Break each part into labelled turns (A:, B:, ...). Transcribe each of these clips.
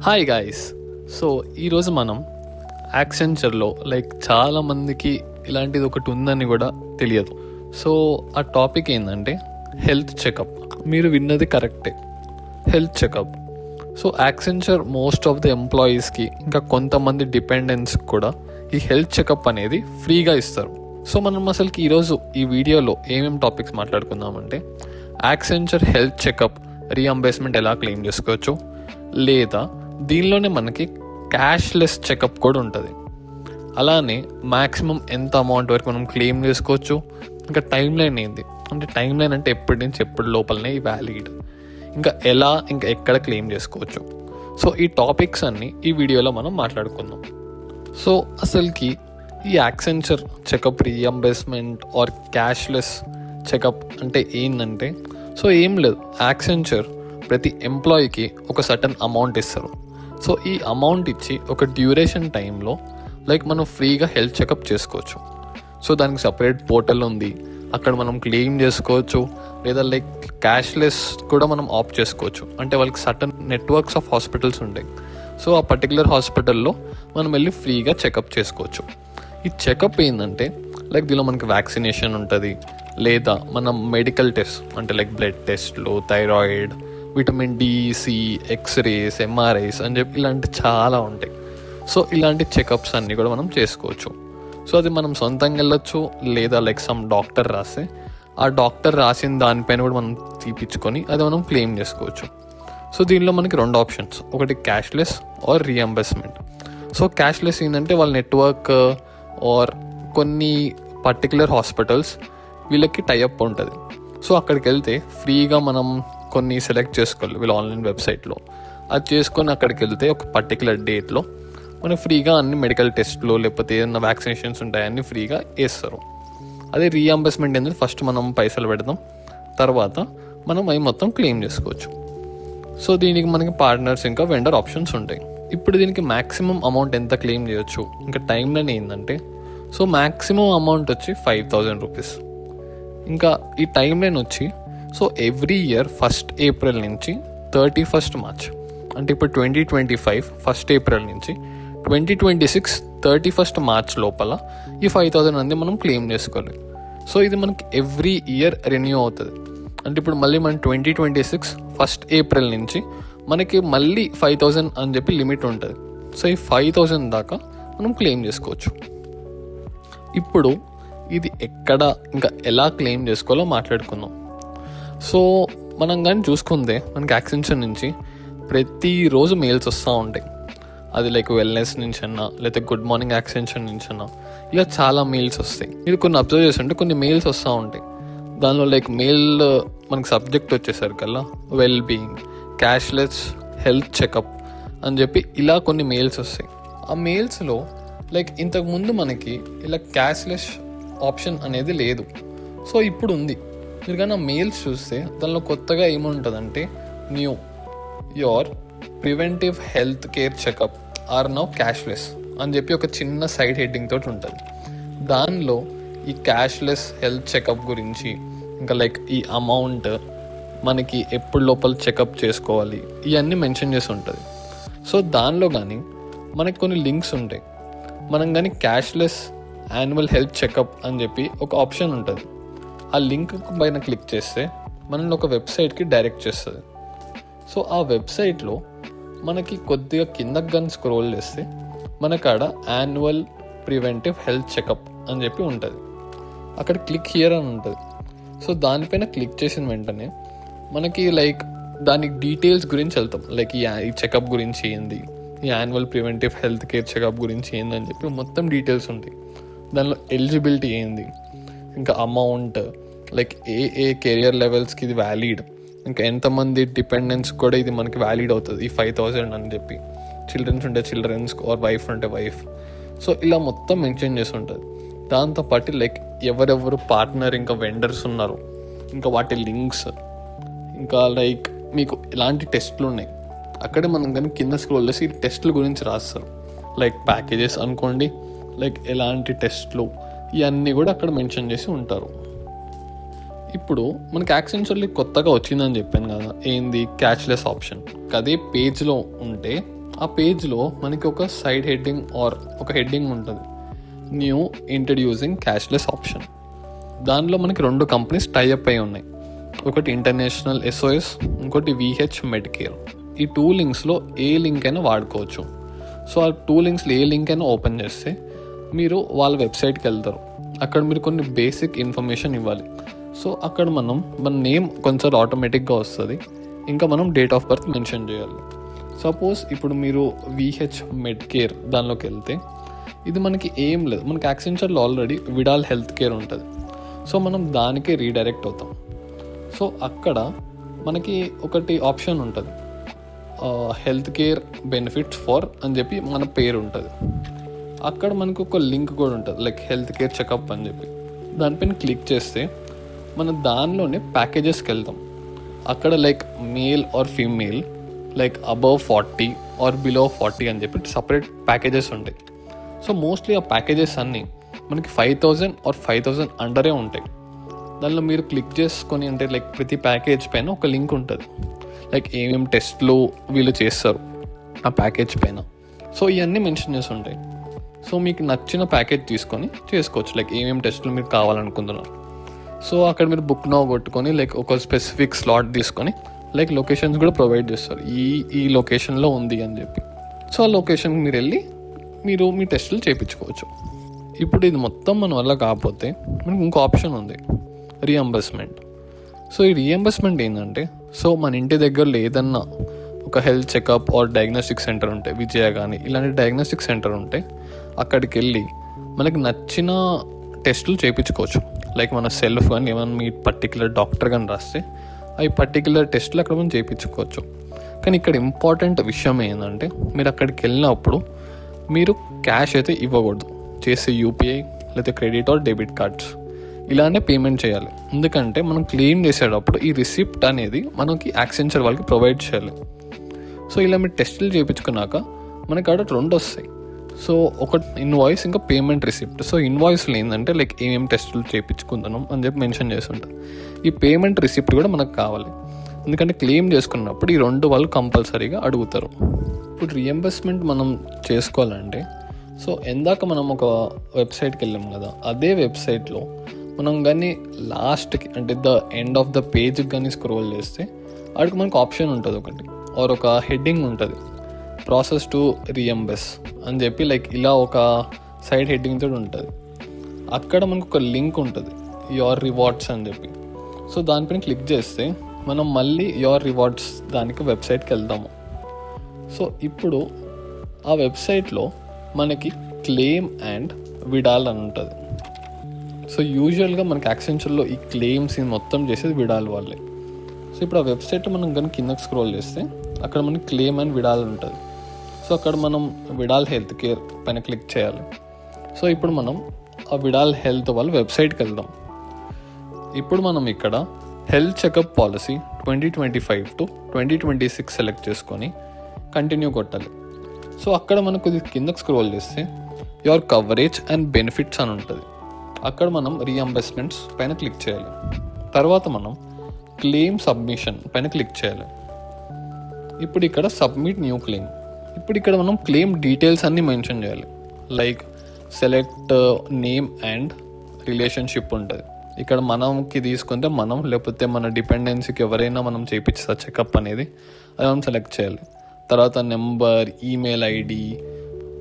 A: Hi guys. So ఈరోజు మనం యాక్సెంచర్లో చాలామందికి ఇలాంటిది ఒకటి ఉందని కూడా తెలియదు. సో ఆ టాపిక్ ఏంటంటే హెల్త్ చెకప్. మీరు విన్నది కరెక్టే, health checkup. So Accenture most of the ఎంప్లాయీస్కి ఇంకా కొంతమంది డిపెండెంట్స్కి కూడా ఈ హెల్త్ చెకప్ అనేది ఫ్రీగా ఇస్తారు. సో మనం అసలుకి ఈరోజు ఈ వీడియోలో ఏమేమి టాపిక్స్ మాట్లాడుకుందామంటే యాక్సెంచర్ హెల్త్ చెకప్ రీఎంబర్స్మెంట్ ఎలా క్లెయిమ్ చేసుకోవచ్చు, లేదా దీనిలోనే మనకి క్యాష్లెస్ చెకప్ కూడా ఉంటుంది. అలానే మ్యాక్సిమం ఎంత అమౌంట్ వరకు మనం క్లెయిమ్ చేసుకోవచ్చు, ఇంకా టైం లైన్ ఏంది అంటే టైం లైన్ అంటే ఎప్పటి నుంచి ఎప్పటి లోపలనే వ్యాలిడ్, ఇంకా ఎలా ఇంకా ఎక్కడ క్లెయిమ్ చేసుకోవచ్చు. సో ఈ టాపిక్స్ అన్నీ ఈ వీడియోలో మనం మాట్లాడుకుందాం. సో అసలుకి ఈ Accenture checkup reimbursement or cashless checkup అంటే ఏంటంటే, సో ఏం లేదు, యాక్సెంచర్ ప్రతి ఎంప్లాయీకి ఒక సర్టన్ అమౌంట్ ఇస్తారు. సో ఈ అమౌంట్ ఇచ్చి ఒక డ్యూరేషన్ టైంలో మనం ఫ్రీగా హెల్త్ చెకప్ చేసుకోవచ్చు. సో దానికి సపరేట్ పోర్టల్ ఉంది, అక్కడ మనం క్లెయిమ్ చేసుకోవచ్చు, లేదా క్యాష్లెస్ కూడా మనం ఆప్ట్ చేసుకోవచ్చు. అంటే వాళ్ళకి సర్టన్ నెట్వర్క్స్ ఆఫ్ హాస్పిటల్స్ ఉంటాయి. సో ఆ పర్టికులర్ హాస్పిటల్లో మనం వెళ్ళి ఫ్రీగా చెకప్ చేసుకోవచ్చు. ఈ చెకప్ ఏంటంటే దీనిలో మనకి వ్యాక్సినేషన్ ఉంటుంది, లేదా మనం మెడికల్ టెస్ట్ అంటే blood tests, thyroid, vitamin D, C, X rays, MRIs అని చెప్పి ఇలాంటి చాలా ఉంటాయి. సో ఇలాంటి చెకప్స్ అన్నీ కూడా మనం చేసుకోవచ్చు. సో అది మనం సొంతంగా వెళ్ళొచ్చు, లేదా సమ్ డాక్టర్ రాస్తే ఆ డాక్టర్ రాసిన దానిపైన కూడా మనం తీపించుకొని అది మనం క్లెయిమ్ చేసుకోవచ్చు. సో దీనిలో మనకి రెండు ఆప్షన్స్, ఒకటి cashless or reimbursement. So cashless ఏంటంటే వాళ్ళ నెట్వర్క్ ఆర్ కొన్ని పర్టికులర్ హాస్పిటల్స్ వీళ్ళకి టైఅప్ ఉంటుంది. సో అక్కడికి వెళ్తే ఫ్రీగా మనం కొన్ని సెలెక్ట్ చేసుకోవాలి వీళ్ళు ఆన్లైన్ వెబ్సైట్లో. అది చేసుకొని అక్కడికి వెళ్తే ఒక పర్టికులర్ డేట్లో మనం ఫ్రీగా అన్ని మెడికల్ టెస్ట్లు లేకపోతే ఏదైనా వ్యాక్సినేషన్స్ ఉంటాయన్నీ ఫ్రీగా వేస్తారు. అదే రీఎంబర్స్మెంట్ ఏంటంటే ఫస్ట్ మనం పైసలు పెడదాం, తర్వాత మనం అవి మొత్తం క్లెయిమ్ చేసుకోవచ్చు. సో దీనికి మనకి పార్ట్నర్స్ ఇంకా వెండర్ ఆప్షన్స్ ఉంటాయి. ఇప్పుడు దీనికి మ్యాక్సిమం అమౌంట్ ఎంత క్లెయిమ్ చేయొచ్చు, ఇంకా టైం లైన్ ఏంటంటే, సో మ్యాక్సిమం అమౌంట్ వచ్చి 5,000 రూపీస్. ఇంకా ఈ టైం లైన్ వచ్చి so every year 1st April నుంచి 31st మార్చ్, అంటే ఇప్పుడు 2025 1st ఏప్రిల్ నుంచి 2026 31st మార్చ్ లోపల ఈ 5,000 అనేది మనం క్లెయిమ్ చేసుకోవాలి. సో ఇది మనకి ఎవ్రీ ఇయర్ రెన్యూ అవుతుంది. అంటే ఇప్పుడు మళ్ళీ మనం 2026 1st ఏప్రిల్ నుంచి మనకి మళ్ళీ 5,000 అని చెప్పి లిమిట్ ఉంటుంది. సో ఈ 5,000 దాకా మనం క్లెయిమ్ చేసుకోవచ్చు. ఇప్పుడు ఇది ఎక్కడ ఇంకా ఎలా క్లెయిమ్ చేసుకోవాలో మాట్లాడుకుందాం. సో మనం కానీ చూసుకుంటే మనకి యాక్సెంచర్ నుంచి ప్రతిరోజు మెయిల్స్ వస్తూ ఉంటాయి. అది వెల్నెస్ నుంచి అన్నా, లేకపోతే గుడ్ మార్నింగ్ యాక్సెంచర్ నుంచి అన్నా, ఇలా చాలా మెయిల్స్ వస్తాయి. మీరు కొన్ని అబ్జర్వ్ చేస్తుంటే కొన్ని మెయిల్స్ వస్తూ ఉంటాయి. దానిలో మెయిల్ మనకి సబ్జెక్ట్ వచ్చేసరికల్లా well being, cashless health checkup అని చెప్పి ఇలా కొన్ని మెయిల్స్ వస్తాయి. ఆ మెయిల్స్లో ఇంతకుముందు మనకి ఇలా క్యాష్లెస్ ఆప్షన్ అనేది లేదు. సో ఇప్పుడు ఉంది. మీరు కానీ ఆ మెయిల్స్ చూస్తే దానిలో కొత్తగా ఏముంటుందంటే new your preventive health care checkup or now cashless అని చెప్పి ఒక చిన్న సైడ్ హెడ్డింగ్ తోటి ఉంటుంది. దానిలో ఈ క్యాష్లెస్ హెల్త్ చెకప్ గురించి ఇంకా ఈ అమౌంట్ మనకి ఎప్పుడు లోపల చెకప్ చేసుకోవాలి ఇవన్నీ మెన్షన్ చేసి ఉంటుంది. సో దానిలో కానీ మనకి కొన్ని లింక్స్ ఉంటాయి. మనం కానీ క్యాష్లెస్ యాన్యువల్ హెల్త్ చెకప్ అని చెప్పి ఒక ఆప్షన్ ఉంటుంది. ఆ లింక్ పైన క్లిక్ చేస్తే మనల్ని ఒక వెబ్సైట్కి డైరెక్ట్ చేస్తుంది. సో ఆ వెబ్సైట్లో మనకి కొద్దిగా కిందకి కానీ స్క్రోల్ చేస్తే మనకాడ యాన్యువల్ ప్రివెంటివ్ హెల్త్ చెకప్ అని చెప్పి ఉంటుంది. అక్కడ క్లిక్ హియర్ అని ఉంటుంది. సో దానిపైన క్లిక్ చేసిన వెంటనే మనకి దానికి డీటెయిల్స్ గురించి వెళ్తాం. ఈ చెకప్ గురించి ఏంది, ఈ annual preventive health care checkup గురించి ఏందని చెప్పి మొత్తం డీటెయిల్స్ ఉంటాయి. దానిలో ఎలిజిబిలిటీ ఏంది, ఇంకా అమౌంట్, ఏ కెరియర్ లెవెల్స్కి ఇది వ్యాలిడ్, ఇంకా ఎంతమంది డిపెండెన్స్ కూడా ఇది మనకి వ్యాలిడ్ అవుతుంది ఈ 5,000 అని చెప్పి, చిల్డ్రన్స్ ఉంటే చిల్డ్రన్స్ ఆర్ వైఫ్ ఉంటే వైఫ్. సో ఇలా మొత్తం మెన్షన్ చేసి ఉంటుంది. దాంతోపాటు ఎవరెవరు పార్ట్నర్ ఇంకా వెండర్స్ ఉన్నారు, ఇంకా వాటి లింక్స్, ఇంకా మీకు ఎలాంటి టెస్ట్లు ఉన్నాయి అక్కడే మనం కానీ కింద స్క్రోల్ చేసి ఈ టెస్ట్ల గురించి రాస్తారు. ప్యాకేజెస్ అనుకోండి, ఎలాంటి టెస్ట్లు ఇవన్నీ కూడా అక్కడ మెన్షన్ చేసి ఉంటారు. ఇప్పుడు మనకి యాక్సెంచర్లో కొత్తగా వచ్చిందని చెప్పాను కదా, ఏంది క్యాష్లెస్ ఆప్షన్. అదే పేజ్లో ఉంటే ఆ పేజ్లో మనకి ఒక సైడ్ హెడ్డింగ్ ఆర్ ఒక హెడ్డింగ్ ఉంటుంది, న్యూ ఇంట్రడ్యూసింగ్ క్యాష్లెస్ ఆప్షన్. దానిలో మనకి 2 కంపెనీస్ టైఅప్ అయి ఉన్నాయి, ఒకటి ఇంటర్నేషనల్ ఎస్ఓఎస్, ఇంకోటి విహెచ్ మెడ్కేర్. ఈ 2 లింక్స్లో ఏ లింక్ అయినా వాడుకోవచ్చు. సో ఆ 2 లింక్స్లో ఏ లింక్ అయినా ఓపెన్ చేస్తే మీరు వాళ్ళ వెబ్సైట్కి వెళ్తారు. అక్కడ మీరు కొన్ని బేసిక్ ఇన్ఫర్మేషన్ ఇవ్వాలి. సో అక్కడ మన నేమ్ కొంచెం ఆటోమేటిక్గా వస్తుంది, ఇంకా మనం డేట్ ఆఫ్ బర్త్ మెన్షన్ చేయాలి. సపోజ్ ఇప్పుడు మీరు విహెచ్ మెడ్కేర్ దానిలోకి వెళ్తే ఇది మనకి ఏం లేదు, మనకి యాక్సెంచర్లో ఆల్రెడీ విడాల్ హెల్త్ కేర్ ఉంటుంది. సో మనం దానికే రీడైరెక్ట్ అవుతాం. సో అక్కడ మనకి ఒకటి ఆప్షన్ ఉంటుంది, హెల్త్ కేర్ బెనిఫిట్స్ ఫర్ అని చెప్పి మన పేరు ఉంటుంది. అక్కడ మనకు ఒక లింక్ కూడా ఉంటుంది, లైక్ హెల్త్ కేర్ చెకప్ అని చెప్పి. దానిపైన క్లిక్ చేస్తే మనం దానిలోనే ప్యాకేజెస్కి వెళ్తాం. అక్కడ like male or female, like above 40 or below 40 అని చెప్పి సపరేట్ ప్యాకేజెస్ ఉంటాయి. సో మోస్ట్లీ ఆ ప్యాకేజెస్ అన్నీ మనకి 5,000 ఆర్ 5,000 అండరే ఉంటాయి. దానిలో మీరు క్లిక్ చేసుకొని అంటే లైక్ ప్రతి ప్యాకేజ్ పైన ఒక లింక్ ఉంటుంది, లైక్ ఏమేమి టెస్ట్లు వీళ్ళు చేస్తారు ఆ ప్యాకేజ్ పైన. సో ఇవన్నీ మెన్షన్ చేసి ఉంటాయి. సో మీకు నచ్చిన ప్యాకేజ్ తీసుకొని చేసుకోవచ్చు, లైక్ ఏమేమి టెస్టులు మీరు కావాలనుకుంటున్నారు. సో అక్కడ మీరు బుక్ నౌ కొట్టుకొని లైక్ ఒక స్పెసిఫిక్ స్లాట్ తీసుకొని లైక్ లొకేషన్స్ కూడా ప్రొవైడ్ చేస్తారు, ఈ లొకేషన్లో ఉంది అని చెప్పి. సో ఆ లొకేషన్కి మీరు వెళ్ళి మీరు మీ టెస్టులు చేయించుకోవచ్చు. ఇప్పుడు ఇది మొత్తం మన వల్ల కాకపోతే మనకు ఇంకో ఆప్షన్ ఉంది, రీఎంబర్స్మెంట్. సో ఈ రీఎంబర్స్మెంట్ ఏంటంటే, సో మన ఇంటి దగ్గరలో ఏదన్నా ఒక health checkup or diagnostic centre ఉంటే, విజయ కానీ ఇలాంటి డయాగ్నోస్టిక్ సెంటర్ ఉంటే అక్కడికి వెళ్ళి మనకి నచ్చిన టెస్టులు చేయించుకోవచ్చు. లైక్ మన సెల్ఫ్ కానీ ఏమైనా మీ పర్టికులర్ డాక్టర్ కానీ రాస్తే అవి పర్టికులర్ టెస్టులు అక్కడ మనం చేయించుకోవచ్చు. కానీ ఇక్కడ ఇంపార్టెంట్ విషయం ఏంటంటే, మీరు అక్కడికి వెళ్ళినప్పుడు మీరు క్యాష్ అయితే ఇవ్వకూడదు, చేసే యూపీఐ లేదా క్రెడిట్ ఆర్ డెబిట్ కార్డ్స్ ఇలానే పేమెంట్ చేయాలి. ఎందుకంటే మనం క్లెయిమ్ చేసేటప్పుడు ఈ రిసిప్ట్ అనేది మనకి యాక్సెంచర్ వాళ్ళకి ప్రొవైడ్ చేయాలి. సో ఇలా మీరు టెస్టులు చేయించుకున్నాక మనకి అక్కడ 2 వస్తాయి. సో ఒకటి ఇన్వాయిస్, ఇంకా పేమెంట్ రిసిప్ట్. సో ఇన్వాయిస్లో ఏంటంటే లైక్ ఏమేమి టెస్టులు చేయించుకుంటున్నాం అని చెప్పి మెన్షన్ చేస్తుంటారు. ఈ పేమెంట్ రిసిప్ట్ కూడా మనకు కావాలి, ఎందుకంటే క్లెయిమ్ చేసుకున్నప్పుడు ఈ 2 వాళ్ళు కంపల్సరీగా అడుగుతారు. ఇప్పుడు రీఎంబర్స్మెంట్ మనం చేసుకోవాలంటే, సో ఎందాక మనం ఒక వెబ్సైట్కి వెళ్ళాం కదా, అదే వెబ్సైట్లో మనం కానీ లాస్ట్కి అంటే ద ఎండ్ ఆఫ్ ద పేజ్కి కానీ స్క్రోల్ చేస్తే అక్కడికి మనకు ఆప్షన్ ఉంటుంది ఒకటి, ఆర్ ఒక హెడ్డింగ్ ఉంటుంది, ప్రాసెస్ టు రీఎంబర్స్ అని చెప్పి లైక్ ఇలా ఒక సైడ్ హెడ్డింగ్ తోటి ఉంటుంది. అక్కడ మనకు ఒక లింక్ ఉంటుంది, యువర్ రివార్డ్స్ అని చెప్పి. సో దానిపైన క్లిక్ చేస్తే మనం మళ్ళీ యువర్ రివార్డ్స్ దానికి వెబ్సైట్కి వెళ్దాము. సో ఇప్పుడు ఆ వెబ్సైట్లో మనకి క్లెయిమ్ అండ్ విడాల్ అని ఉంటుంది. సో యూజువల్గా మనకి యాక్సెంచర్లో ఈ క్లెయిమ్స్ మొత్తం చేసేది విడాల్ వాళ్ళే. సో ఇప్పుడు ఆ వెబ్సైట్ మనం కనుక కిందకి స్క్రోల్ చేస్తే అక్కడ మనకి క్లెయిమ్ అండ్ విడాల్ ఉంటుంది. సో అక్కడ మనం విడాల్ హెల్త్ కేర్ పైన క్లిక్ చేయాలి. సో ఇప్పుడు మనం ఆ విడాల్ హెల్త్ వాళ్ళ వెబ్సైట్కి వెళ్దాం. ఇప్పుడు మనం ఇక్కడ health checkup policy 2025 to 2026 select చేసుకొని కంటిన్యూ కొట్టాలి. సో అక్కడ మనకు ఇది కిందకి స్క్రోల్ చేస్తే యువర్ కవరేజ్ అండ్ బెనిఫిట్స్ అని ఉంటుంది. అక్కడ మనం రీఎంబర్స్మెంట్స్ పైన క్లిక్ చేయాలి. తర్వాత మనం క్లెయిమ్ సబ్మిషన్ పైన క్లిక్ చేయాలి. ఇప్పుడు ఇక్కడ సబ్మిట్ న్యూ క్లెయిమ్. ఇప్పుడు ఇక్కడ మనం క్లెయిమ్ డీటెయిల్స్ అన్నీ మెన్షన్ చేయాలి, like select name and relationship ఉంటుంది. ఇక్కడ మనకి తీసుకుంటే మనం, లేకపోతే మన డిపెండెన్సీకి ఎవరైనా మనం చేయించా చెకప్ అనేది అది మనం సెలెక్ట్ చేయాలి. తర్వాత నెంబర్, ఈమెయిల్ ఐడి.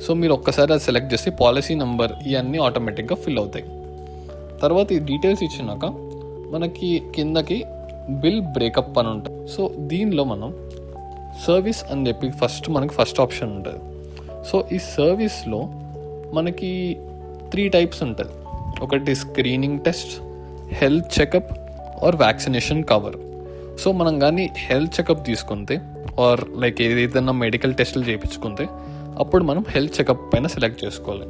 A: సో మీరు ఒక్కసారి అది సెలెక్ట్ చేసి పాలసీ నెంబర్ ఇవన్నీ ఆటోమేటిక్గా ఫిల్ అవుతాయి. తర్వాత ఈ డీటెయిల్స్ ఇచ్చినాక మనకి కిందకి బిల్ బ్రేకప్ అని ఉంటుంది. సో దీనిలో మనం సర్వీస్ అని చెప్పి మనకి ఫస్ట్ ఆప్షన్ ఉంటుంది. సో ఈ సర్వీస్లో మనకి 3 టైప్స్ ఉంటుంది. ఒకటి screening test, health checkup or vaccination cover. So మనం కానీ హెల్త్ చెకప్ తీసుకుంటే ఆర్ లైక్ ఏదైనా మెడికల్ టెస్టులు చేయించుకుంటే అప్పుడు మనం హెల్త్ చెకప్ పైన సెలెక్ట్ చేసుకోవాలి.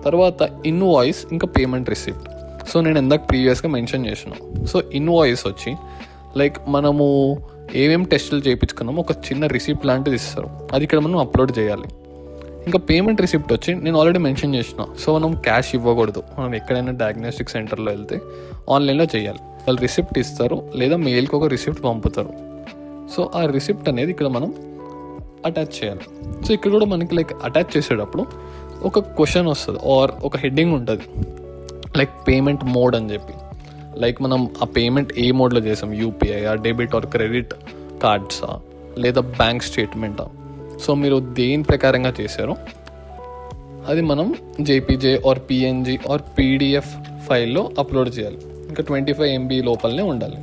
A: తర్వాత ఇన్వాయిస్, ఇంకా పేమెంట్ రిసిప్ట్. సో నేను ఇందాక ప్రీవియస్గా మెన్షన్ చేసిన. సో ఇన్వాయిస్ వచ్చి లైక్ మనము ఏమేమి టెస్టులు చేయించుకున్నామో ఒక చిన్న రిసిప్ట్ లాంటిది ఇస్తారు, అది ఇక్కడ మనం అప్లోడ్ చేయాలి. ఇంకా పేమెంట్ రిసిప్ట్ వచ్చి నేను ఆల్రెడీ మెన్షన్ చేసిన. సో మనం క్యాష్ ఇవ్వకూడదు, మనం ఎక్కడైనా డయాగ్నోస్టిక్ సెంటర్లో వెళ్తే ఆన్లైన్లో చేయాలి. వాళ్ళు రిసిప్ట్ ఇస్తారు లేదా మెయిల్కి ఒక రిసిప్ట్ పంపుతారు. సో ఆ రిసిప్ట్ అనేది ఇక్కడ మనం అటాచ్ చేయాలి. సో ఇక్కడ కూడా మనకి లైక్ అటాచ్ చేసేటప్పుడు ఒక క్వశ్చన్ వస్తుంది ఆర్ ఒక హెడ్డింగ్ ఉంటుంది లైక్ పేమెంట్ మోడ్ అని చెప్పి. లైక్ మనం ఆ పేమెంట్ ఏ మోడ్లో చేసాం, యూపీఐ, డెబిట్ ఆర్ క్రెడిట్ కార్డ్సా, లేదా బ్యాంక్ స్టేట్మెంటా. సో మీరు దేని ప్రకారంగా చేశారో అది మనం JPG or PNG or PDF ఫైల్లో అప్లోడ్ చేయాలి. ఇంకా 25 MB లోపలనే ఉండాలి.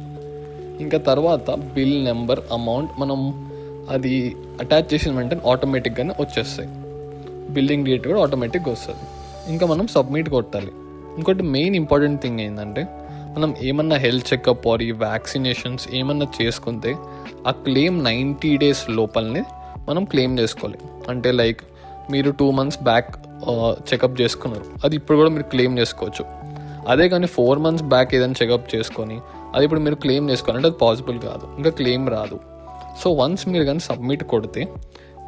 A: ఇంకా తర్వాత బిల్ నెంబర్, అమౌంట్ మనం అది అటాచ్ చేసిన వెంటనే ఆటోమేటిక్గానే వచ్చేస్తాయి. బిల్లింగ్ డేట్ కూడా ఆటోమేటిక్గా వస్తుంది. ఇంకా మనం సబ్మిట్ కొట్టాలి. ఇంకోటి మెయిన్ ఇంపార్టెంట్ థింగ్ ఏంటంటే మనం ఏమన్నా హెల్త్ చెకప్ ఆర్ ఈ వ్యాక్సినేషన్స్ ఏమన్నా చేసుకుంటే ఆ క్లెయిమ్ 90 days లోపలనే మనం క్లెయిమ్ చేసుకోవాలి. అంటే లైక్ మీరు 2 months బ్యాక్ చెకప్ చేసుకున్నారు, అది ఇప్పుడు కూడా మీరు క్లెయిమ్ చేసుకోవచ్చు. అదే కానీ 4 months బ్యాక్ ఏదైనా చెకప్ చేసుకొని అది ఇప్పుడు మీరు క్లెయిమ్ చేసుకోవాలంటే అది పాసిబుల్ కాదు, ఇంకా క్లెయిమ్ రాదు. సో వన్స్ మీరు కానీ సబ్మిట్ కొడితే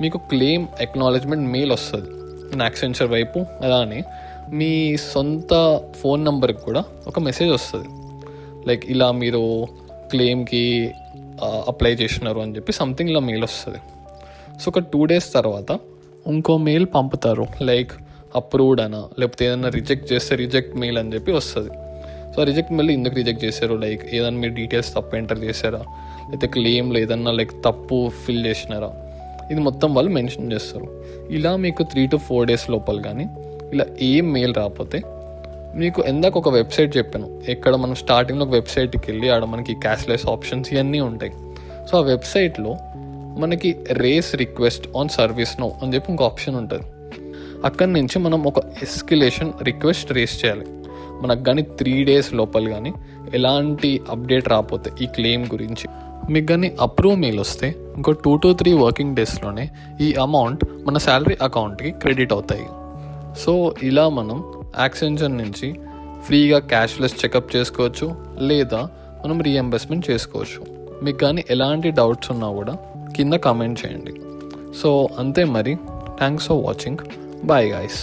A: మీకు క్లెయిమ్ అక్నాలెడ్జ్మెంట్ మెయిల్ వస్తుంది యాక్సెంచర్ వైపు. అలానే మీ సొంత ఫోన్ నెంబర్కి కూడా ఒక మెసేజ్ వస్తుంది లైక్ ఇలా మీరు క్లెయిమ్కి అప్లై చేసినారు అని చెప్పి సంథింగ్ ఇలా మెయిల్ వస్తుంది. సో ఒక 2 days తర్వాత ఇంకో మెయిల్ పంపుతారు లైక్ అప్రూవ్డ్ అనా, లేకపోతే ఏదైనా రిజెక్ట్ చేస్తే రిజెక్ట్ మెయిల్ అని చెప్పి వస్తుంది. సో రిజెక్ట్ మెయిల్ ఎందుకు రిజెక్ట్ చేశారు, లైక్ ఏదైనా మీరు డీటెయిల్స్ తప్పు ఎంటర్ చేశారా, లేకపోతే క్లెయిమ్లో ఏదన్నా లైక్ తప్పు ఫిల్ చేసినారా, ఇది మొత్తం వాళ్ళు మెన్షన్ చేస్తారు. ఇలా మీకు 3 to 4 days లోపల కానీ ఇలా ఏం మెయిల్ రాకపోతే మీకు ఎందాక ఒక వెబ్సైట్ చెప్పాను, ఎక్కడ మనం స్టార్టింగ్లో ఒక వెబ్సైట్కి వెళ్ళి ఆడ మనకి క్యాష్లెస్ ఆప్షన్స్ ఇవన్నీ ఉంటాయి. సో ఆ వెబ్సైట్లో మనకి raise request on service no అని చెప్పి ఇంకో ఆప్షన్ ఉంటుంది. అక్కడి నుంచి మనం ఒక ఎస్కిలేషన్ రిక్వెస్ట్ రేస్ చేయాలి. మనకు కానీ 3 days లోపల కానీ ఎలాంటి అప్డేట్ రాకపోతే ఈ క్లెయిమ్ గురించి మీకు కానీ అప్రూవ్ మెయిల్ వస్తే ఇంకో 2 to 3 working daysలోనే ఈ అమౌంట్ మన శాలరీ అకౌంట్కి క్రెడిట్ అవుతాయి. సో ఇలా మనం యాక్సెంచర్ నుంచి ఫ్రీగా క్యాష్లెస్ చెకప్ చేసుకోవచ్చు, లేదా మనం రీఎంబర్స్మెంట్ చేసుకోవచ్చు. మీకు కానీ ఎలాంటి డౌట్స్ ఉన్నా కూడా కింద కామెంట్ చేయండి. సో అంతే మరి. Thanks for watching. Bye guys.